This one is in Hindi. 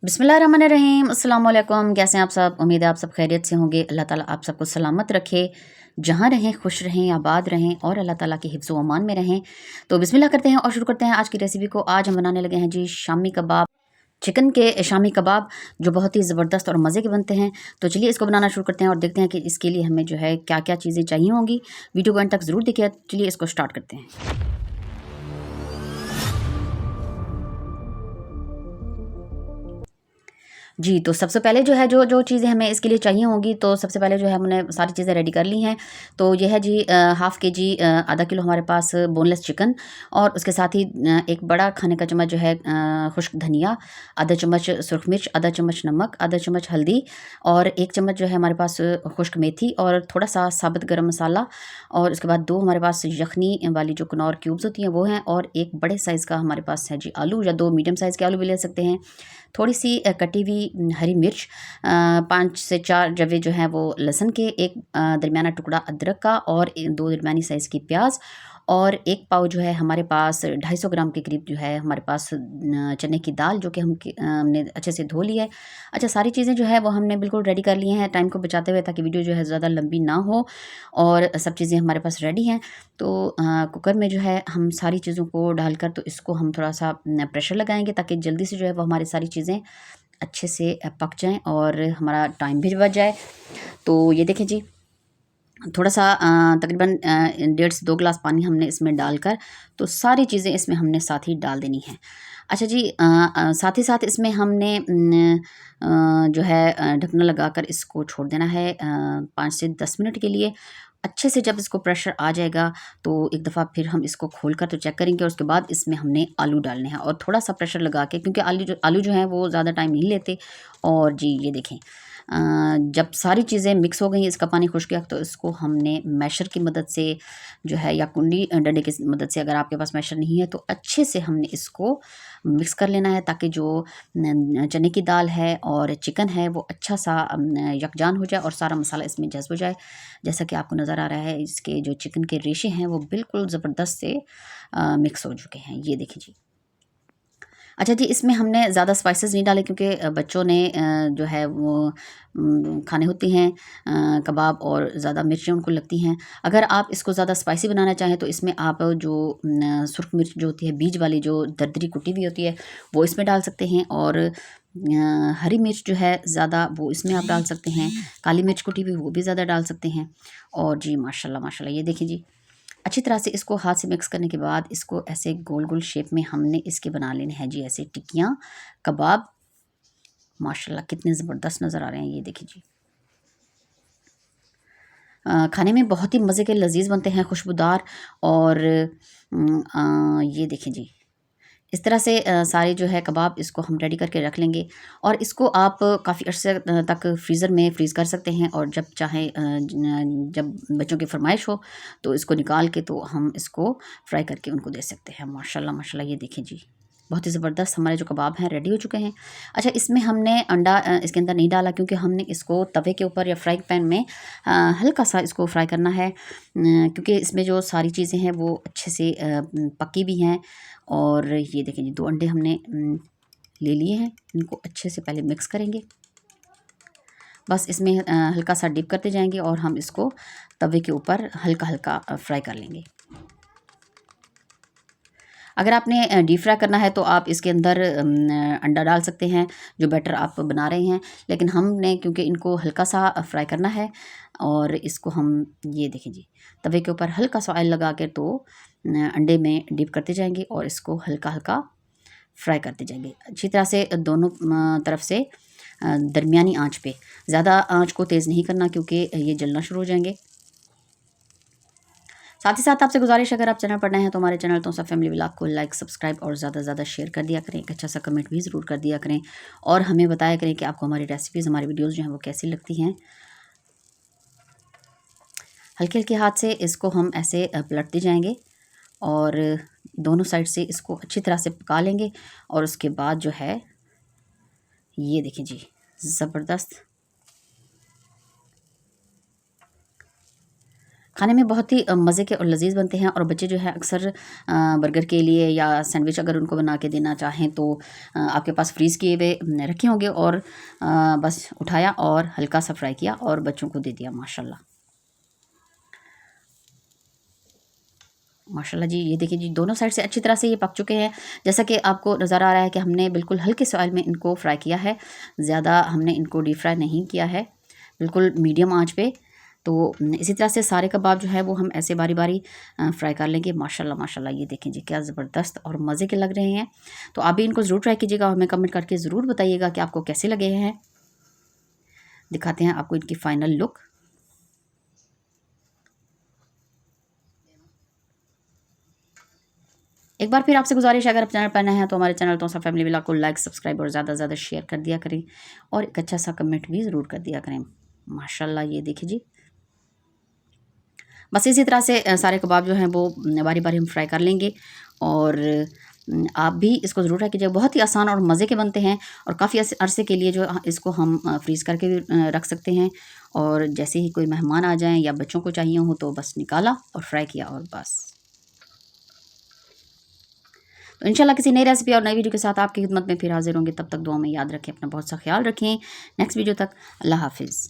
बिस्मिल्लाहिर्रहमानिर्रहीम अस्सलाम वालेकुम। कैसे हैं आप सब? उम्मीद है आप सब खैरियत से होंगे। अल्लाह ताला आप सबको सलामत रखे, जहाँ रहें खुश रहें, आबाद रहें और अल्लाह ताला के हिफ्ज़ व अमान में रहें। तो बिस्मिल्लाह करते हैं और शुरू करते हैं आज की रेसिपी को। आज हम बनाने लगे हैं जी शामी कबाब, चिकन के शामी कबाब, जो बहुत ही ज़बरदस्त और मज़े के बनते हैं। तो चलिए इसको बनाना शुरू करते हैं और देखते हैं कि इसके लिए हमें जो है क्या क्या चीज़ें चाहिए होंगी। वीडियो को अंत तक ज़रूर देखिए। चलिए इसको स्टार्ट करते हैं। जी, तो सबसे पहले जो है जो जो चीज़ें हमें इसके लिए चाहिए होंगी, तो सबसे पहले जो है हमने सारी चीज़ें रेडी कर ली हैं। तो ये है जी हाफ़ केजी आधा किलो हमारे पास बोनलेस चिकन, और उसके साथ ही एक बड़ा खाने का चम्मच जो है खुश्क धनिया, आधा चम्मच सुरख मिर्च, आधा चम्मच नमक, आधा चम्मच हल्दी, और 1 चम्मच जो है हमारे पास खुश्क मेथी और थोड़ा-सा साबुत गरम मसाला, और उसके बाद 2 हमारे पास यखनी वाली जो कनौर क्यूब्स होती हैं वो हैं, और एक बड़े साइज़ का हमारे पास है जी आलू, या 2 मीडियम साइज़ के आलू भी ले सकते हैं। थोड़ी-सी कटी हुई हरी मिर्च, 5 से 4 जवे जो हैं वो लहसुन के, एक दरमियाना टुकड़ा अदरक का, और 2 दरमियानी साइज़ की प्याज, और 1 पाव जो है हमारे पास 250 ग्राम के करीब जो है हमारे पास चने की दाल, जो कि हमने अच्छे से धो ली है। अच्छा, सारी चीज़ें जो है वो हमने बिल्कुल रेडी कर ली हैं टाइम को बचाते हुए, ताकि वीडियो जो है ज़्यादा लंबी ना हो, और सब चीज़ें हमारे पास रेडी हैं। तो कुकर में जो है हम सारी चीज़ों को डालकर, तो इसको हम थोड़ा-सा प्रेशर लगाएँगे, ताकि जल्दी से जो है वो हमारी सारी चीज़ें अच्छे से पक जाएँ और हमारा टाइम भी बच जाए। तो ये देखें जी, थोड़ा-सा तकरीबन 1.5 से 2 गिलास पानी हमने इसमें डालकर, तो सारी चीज़ें इसमें हमने साथ ही डाल देनी हैं। अच्छा जी, साथ ही साथ इसमें हमने जो है ढक्कना लगाकर इसको छोड़ देना है 5 से 10 मिनट के लिए। अच्छे से जब इसको प्रेशर आ जाएगा, तो एक दफ़ा फिर हम इसको खोलकर तो चेक करेंगे, और उसके बाद इसमें हमने आलू डालने हैं, और थोड़ा-सा प्रेशर लगा के, क्योंकि आलू जो हैं वो ज़्यादा टाइम नहीं लेते। और जी ये देखें, जब सारी चीज़ें मिक्स हो गई, इसका पानी खुश्क गया, तो इसको हमने मैशर की मदद से जो है, या कुंडी डंडे की मदद से, अगर आपके पास मैशर नहीं है तो अच्छे से हमने इसको मिक्स कर लेना है, ताकि जो चने की दाल है और चिकन है वो अच्छा सा यकजान हो जाए और सारा मसाला इसमें जज़्ब हो जाए। जैसा कि आपको नज़र आ रहा है, इसके जो चिकन के रेशे हैं वो बिल्कुल ज़बरदस्त से मिक्स हो चुके हैं। ये देखिए जी। अच्छा जी, इसमें हमने ज़्यादा स्पाइसेस नहीं डाले, क्योंकि बच्चों ने जो है वो खाने होते हैं कबाब, और ज़्यादा मिर्चें उनको लगती हैं। अगर आप इसको ज़्यादा स्पाइसी बनाना चाहें, तो इसमें आप जो सुर्ख मिर्च जो होती है, बीज वाली जो दरदरी कुटी हुई होती है, वो इसमें डाल सकते हैं, और हरी मिर्च जो है ज़्यादा, वो इसमें आप डाल सकते हैं। काली मिर्च कुटी हुई वो भी ज़्यादा डाल सकते हैं। और जी माशाल्लाह माशाल्लाह, ये देखिए जी, अच्छी तरह से इसको हाथ से मिक्स करने के बाद, इसको ऐसे गोल गोल शेप में हमने इसके बना लेने हैं जी, ऐसे टिक्कियाँ कबाब। माशाल्लाह कितने ज़बरदस्त नज़र आ रहे हैं, ये देखिए जी। खाने में बहुत ही मज़े के लजीज बनते हैं, खुशबूदार। और ये देखें जी, इस तरह से सारे जो है कबाब, इसको हम रेडी करके रख लेंगे, और इसको आप काफ़ी अर्से तक फ्रीज़र में फ्रीज़ कर सकते हैं, और जब चाहे जब बच्चों की फरमाइश हो, तो इसको निकाल के तो हम इसको फ्राई करके उनको दे सकते हैं। माशाल्लाह माशाल्लाह, ये देखें जी, बहुत ही ज़बरदस्त हमारे जो कबाब हैं रेडी हो चुके हैं। अच्छा, इसमें हमने अंडा इसके अंदर नहीं डाला, क्योंकि हमने इसको तवे के ऊपर या फ्राइंग पैन में हल्का सा इसको फ्राई करना है, क्योंकि इसमें जो सारी चीज़ें हैं वो अच्छे से पकी भी हैं। और ये देखें जी, 2 अंडे हमने ले लिए हैं, इनको अच्छे से पहले मिक्स करेंगे। बस इसमें हल्का सा डिप करते जाएंगे, और हम इसको तवे के ऊपर हल्का हल्का फ्राई कर लेंगे। अगर आपने डीप फ्राई करना है, तो आप इसके अंदर अंडा डाल सकते हैं, जो बैटर आप बना रहे हैं। लेकिन हमने क्योंकि इनको हल्का सा फ्राई करना है, और इसको हम, ये देखें जी, तवे के ऊपर हल्का सा ऑयल लगा के, तो अंडे में डिप करते जाएंगे, और इसको हल्का हल्का फ्राई करते जाएंगे अच्छी तरह से, दोनों तरफ से दरमियानी आंच पे। ज़्यादा आंच को तेज़ नहीं करना, क्योंकि ये जलना शुरू हो जाएंगे। साथ ही साथ आपसे गुजारिश, अगर आप चैनल पर नए हैं, तो हमारे चैनल तो सब फैमिली व्लॉग को लाइक, सब्सक्राइब और ज़्यादा से ज़्यादा शेयर कर दिया करें। एक अच्छा सा कमेंट भी ज़रूर कर दिया करें, और हमें बताया करें कि आपको हमारी रेसिपीज़, हमारी वीडियोज़ जो हैं वो कैसी लगती हैं। हल्के हल्के हाथ से इसको हम ऐसे पलटते जाएंगे, और दोनों साइड से इसको अच्छी तरह से पका लेंगे। और उसके बाद जो है, ये देखिए जी, ज़बरदस्त खाने में बहुत ही मज़े के और लजीज बनते हैं। और बच्चे जो है अक्सर बर्गर के लिए या सैंडविच अगर उनको बना के देना चाहें तो आपके पास फ्रीज़ किए हुए रखे होंगे और बस उठाया और हल्का सा फ्राई किया और बच्चों को दे दिया। माशाल्लाह माशाल्लाह जी, ये देखिए जी, दोनों साइड से अच्छी तरह से ये पक चुके हैं। जैसा कि आपको नज़र आ रहा है कि हमने बिल्कुल हल्के से ऑयल में इनको फ्राई किया है, ज़्यादा हमने इनको डीप फ्राई नहीं किया है, बिल्कुल मीडियम आंच पे। तो इसी तरह से सारे कबाब जो है वो हम ऐसे बारी बारी फ्राई कर लेंगे। माशाल्लाह माशाल्लाह, ये देखें जी क्या ज़बरदस्त और मज़े के लग रहे हैं। तो आप भी इनको ज़रूर ट्राई कीजिएगा और हमें कमेंट करके ज़रूर बताइएगा कि आपको कैसे लगे हैं। दिखाते हैं आपको इनकी फ़ाइनल लुक। एक बार फिर आपसे गुजारिश है, अगर आप चैनल पर नए हैं तो हमारे चैनल तोसा फैमिली व्लॉग को लाइक सब्सक्राइब और ज़्यादा से ज़्यादा शेयर कर दिया करें और एक अच्छा सा कमेंट भी ज़रूर कर दिया करें। माशाल्लाह, ये देखिए जी, बस इसी तरह से सारे कबाब जो हैं वो बारी बारी हम फ्राई कर लेंगे। और आप भी इसको ज़रूर ट्राई कीजिए, बहुत ही आसान और मज़े के बनते हैं और काफ़ी अरसे के लिए जो इसको हम फ्रीज़ करके भी रख सकते हैं। और जैसे ही कोई मेहमान आ जाएँ या बच्चों को चाहिए हो तो बस निकाला और फ्राई किया और बस। तो इंशाल्लाह किसी नई रेसिपी और नई वीडियो के साथ आपकी खिदमत में फिर हाजिर होंगे। तब तक दुआ में याद रखें, अपना बहुत सा ख्याल रखें। नेक्स्ट वीडियो तक अल्लाह हाफिज़।